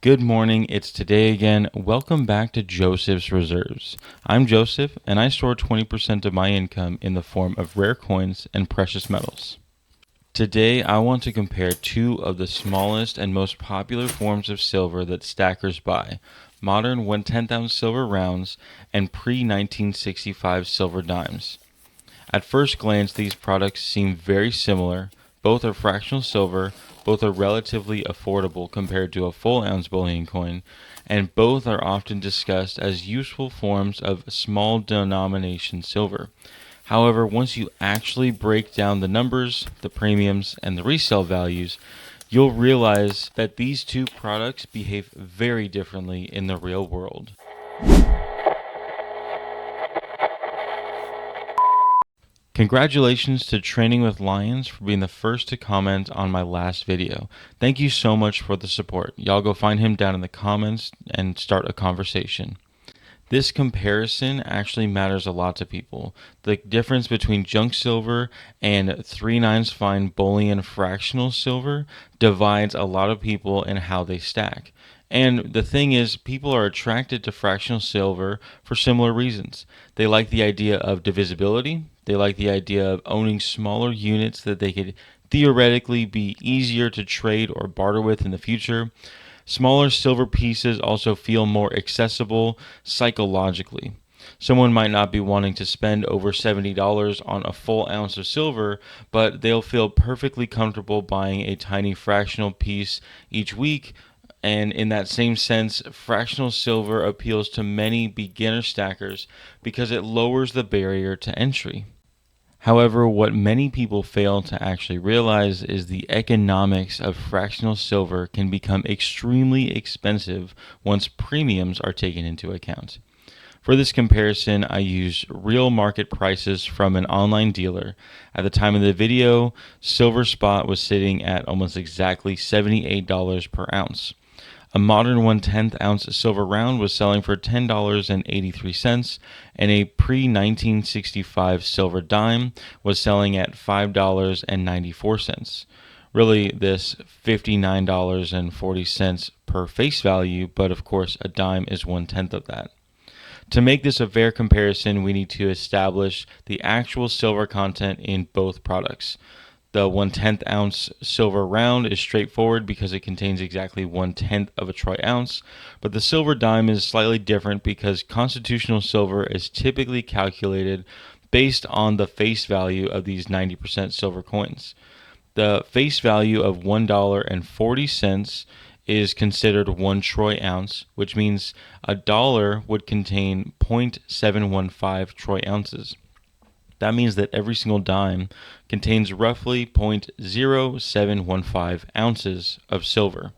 Good morning, it's today again. Welcome back to Joseph's Reserves. I'm Joseph, and I store 20% of my income in the form of rare coins and precious metals. Today, I want to compare two of the smallest and most popular forms of silver that stackers buy: modern 1/10 ounce silver rounds and pre-1965 silver dimes. At first glance, these products seem very similar. Both are fractional silver, both are relatively affordable compared to a full ounce bullion coin, and both are often discussed as useful forms of small denomination silver. However, once you actually break down the numbers, the premiums, and the resale values, you'll realize that these two products behave very differently in the real world. Congratulations to Training with Lions for being the first to comment on my last video. Thank you so much for the support. Y'all go find him down in the comments and start a conversation. This comparison actually matters a lot to people. The difference between junk silver and 3/9 fine bullion fractional silver divides a lot of people in how they stack. And the thing is, people are attracted to fractional silver for similar reasons. They like the idea of divisibility. They like the idea of owning smaller units that they could theoretically be easier to trade or barter with in the future. Smaller silver pieces also feel more accessible psychologically. Someone might not be wanting to spend over $70 on a full ounce of silver, but they'll feel perfectly comfortable buying a tiny fractional piece each week. And in that same sense, fractional silver appeals to many beginner stackers because it lowers the barrier to entry. However, what many people fail to actually realize is the economics of fractional silver can become extremely expensive once premiums are taken into account. For this comparison, I used real market prices from an online dealer. At the time of the video, silver spot was sitting at almost exactly $78 per ounce. A modern 1/10 ounce silver round was selling for $10.83, and a pre-1965 silver dime was selling at $5.94. Really, this $59.40 per face value, but of course, a dime is 1/10 of that. To make this a fair comparison, we need to establish the actual silver content in both products. The 1/10 ounce silver round is straightforward because it contains exactly 1/10 of a troy ounce, but the silver dime is slightly different because constitutional silver is typically calculated based on the face value of these 90% silver coins. The face value of $1.40 is considered 1 troy ounce, which means a dollar would contain 0.715 troy ounces. That means that every single dime contains roughly 0.0715 ounces of silver.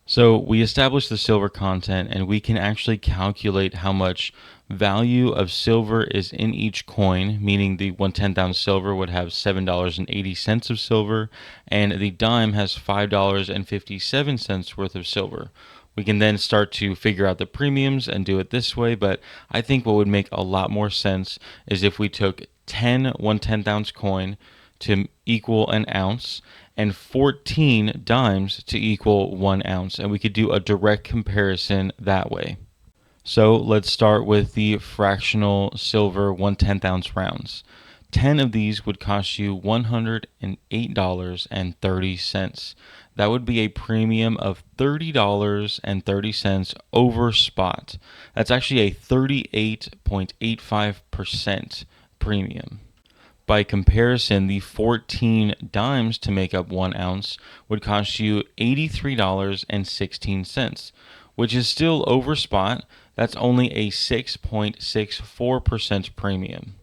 So we establish the silver content, and we can actually calculate how much value of silver is in each coin, meaning the 1/10 ounce silver would have $7.80 of silver, and the dime has $5.57 worth of silver. We can then start to figure out the premiums and do it this way, but I think what would make a lot more sense is if we took 10 1/10 ounce coin to equal an ounce and 14 dimes to equal 1 ounce, and we could do a direct comparison that way. So let's start with the fractional silver 1/10 ounce rounds. 10 of these would cost you $108.30. That would be a premium of $30.30 over spot. That's actually a 38.85% premium. By comparison, the 14 dimes to make up 1 ounce would cost you $83.16, which is still over spot. That's only a 6.64% premium.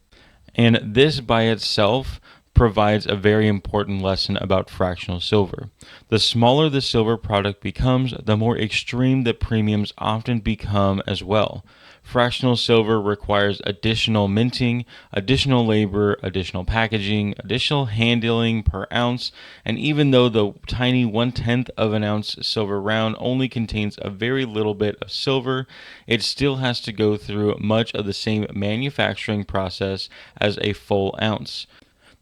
And this by itself provides a very important lesson about fractional silver. The smaller the silver product becomes, the more extreme the premiums often become as well. Fractional silver requires additional minting, additional labor, additional packaging, additional handling per ounce, and even though the tiny 1/10 of an ounce silver round only contains a very little bit of silver, it still has to go through much of the same manufacturing process as a full ounce.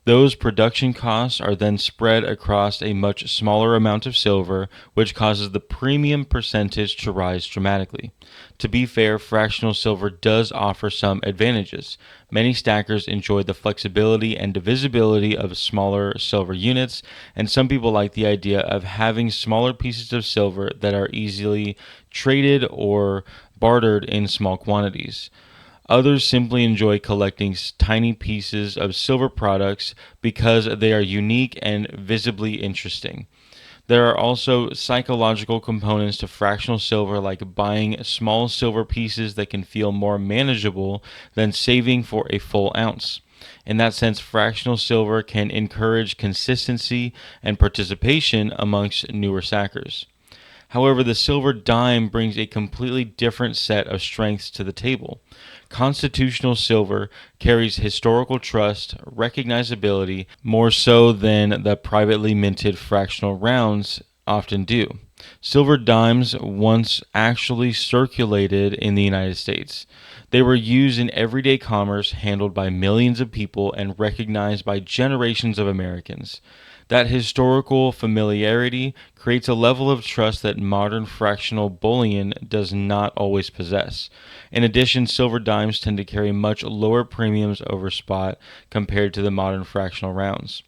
Those production costs are then spread across a much smaller amount of silver, which causes the premium percentage to rise dramatically. To be fair, fractional silver does offer some advantages. Many stackers enjoy the flexibility and divisibility of smaller silver units, and some people like the idea of having smaller pieces of silver that are easily traded or bartered in small quantities. Others simply enjoy collecting tiny pieces of silver products because they are unique and visibly interesting. There are also psychological components to fractional silver, like buying small silver pieces that can feel more manageable than saving for a full ounce. In that sense, fractional silver can encourage consistency and participation amongst newer sackers. However, the silver dime brings a completely different set of strengths to the table. Constitutional silver carries historical trust, recognizability, more so than the privately minted fractional rounds often do. Silver dimes once actually circulated in the United States. They were used in everyday commerce handled by millions of people and recognized by generations of Americans. That historical familiarity creates a level of trust that modern fractional bullion does not always possess. In addition, silver dimes tend to carry much lower premiums over spot compared to the modern fractional rounds.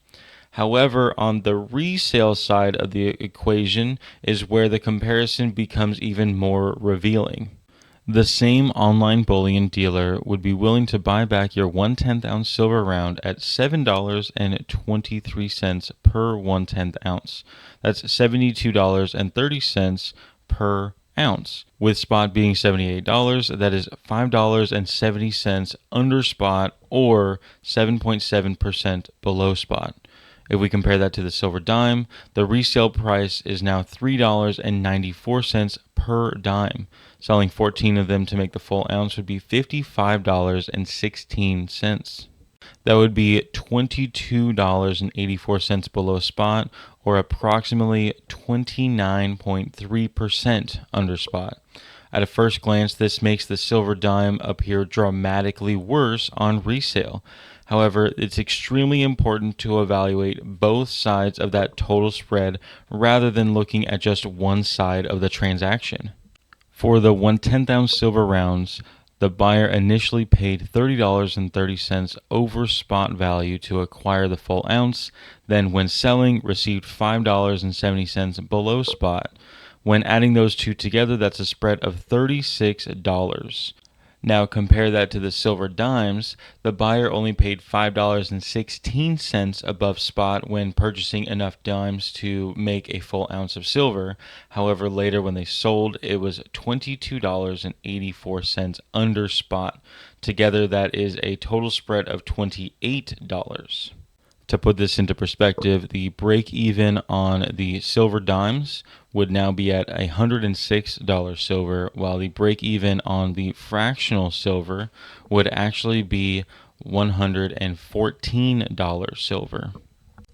However, on the resale side of the equation is where the comparison becomes even more revealing. The same online bullion dealer would be willing to buy back your 1/10 ounce silver round at $7.23 per 1/10 ounce. That's $72.30 per ounce. With spot being $78, that is $5.70 under spot or 7.7% below spot. If we compare that to the silver dime, the resale price is now $3.94 per dime. Selling 14 of them to make the full ounce would be $55.16. That would be $22.84 below spot, or approximately 29.3% under spot. At a first glance, this makes the silver dime appear dramatically worse on resale. However, it's extremely important to evaluate both sides of that total spread rather than looking at just one side of the transaction. For the 1/10 ounce silver rounds, the buyer initially paid $30.30 over spot value to acquire the full ounce, then when selling, received $5.70 below spot. When adding those two together, that's a spread of $36. Now compare that to the silver dimes. The buyer only paid $5.16 above spot when purchasing enough dimes to make a full ounce of silver. However, later when they sold, it was $22.84 under spot. Together, that is a total spread of $28. To put this into perspective, the break even on the silver dimes would now be at $106 silver, while the break even on the fractional silver would actually be $114 silver.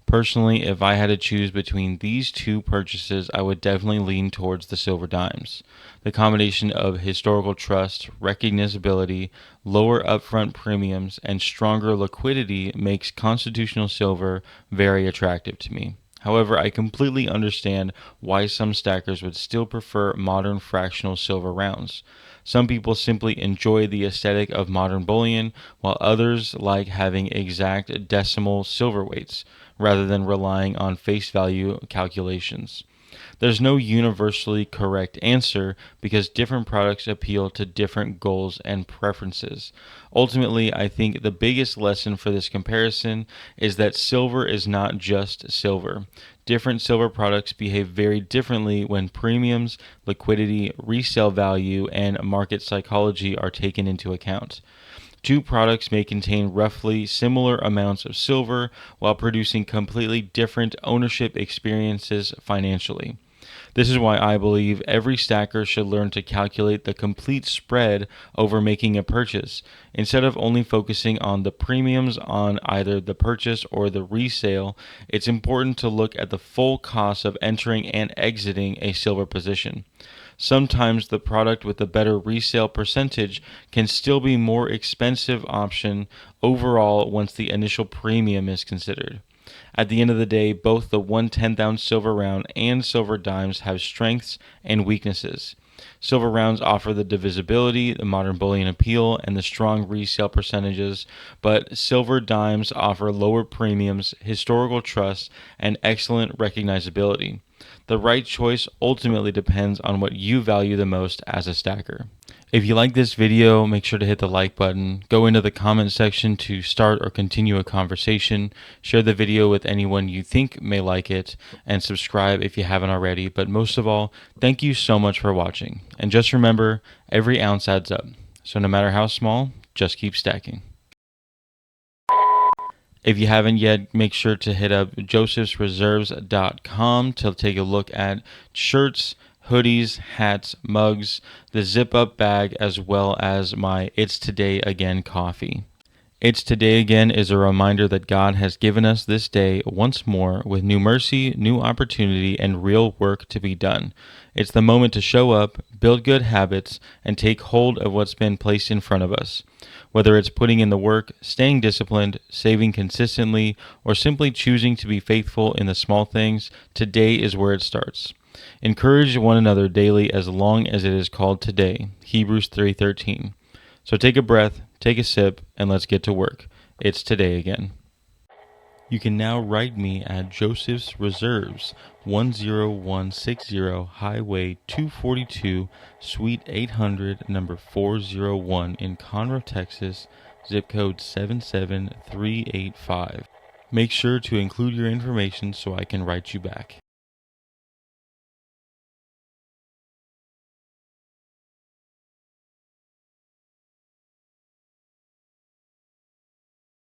Personally, if I had to choose between these two purchases, I would definitely lean towards the silver dimes. The combination of historical trust, recognizability, lower upfront premiums, and stronger liquidity makes constitutional silver very attractive to me. However, I completely understand why some stackers would still prefer modern fractional silver rounds. Some people simply enjoy the aesthetic of modern bullion, while others like having exact decimal silver weights, rather than relying on face value calculations. There's no universally correct answer because different products appeal to different goals and preferences. Ultimately, I think the biggest lesson for this comparison is that silver is not just silver. Different silver products behave very differently when premiums, liquidity, resale value, and market psychology are taken into account. Two products may contain roughly similar amounts of silver while producing completely different ownership experiences financially. This is why I believe every stacker should learn to calculate the complete spread over making a purchase, instead of only focusing on the premiums on either the purchase or the resale. It's important to look at the full cost of entering and exiting a silver position. Sometimes the product with a better resale percentage can still be more expensive option overall once the initial premium is considered. At the end of the day, both the 1/10 ounce silver round and silver dimes have strengths and weaknesses. Silver rounds offer the divisibility, the modern bullion appeal, and the strong resale percentages, but silver dimes offer lower premiums, historical trust, and excellent recognizability. The right choice ultimately depends on what you value the most as a stacker. If you like this video, make sure to hit the like button, go into the comment section to start or continue a conversation, share the video with anyone you think may like it, and subscribe if you haven't already. But most of all, thank you so much for watching. And just remember, every ounce adds up. So no matter how small, just keep stacking. If you haven't yet, make sure to hit up josephsreserves.com to take a look at shirts, hoodies, hats, mugs, the zip up bag, as well as my It's Today Again coffee. It's Today Again is a reminder that God has given us this day once more with new mercy, new opportunity, and real work to be done. It's the moment to show up, build good habits, and take hold of what's been placed in front of us. Whether it's putting in the work, staying disciplined, saving consistently, or simply choosing to be faithful in the small things, today is where it starts. Encourage one another daily as long as it is called today. Hebrews 3:13. So take a breath, take a sip, and let's get to work. It's Today Again. You can now write me at Joseph's Reserves, 10160 Highway 242, Suite 800, number 401 in Conroe, Texas, zip code 77385. Make sure to include your information so I can write you back.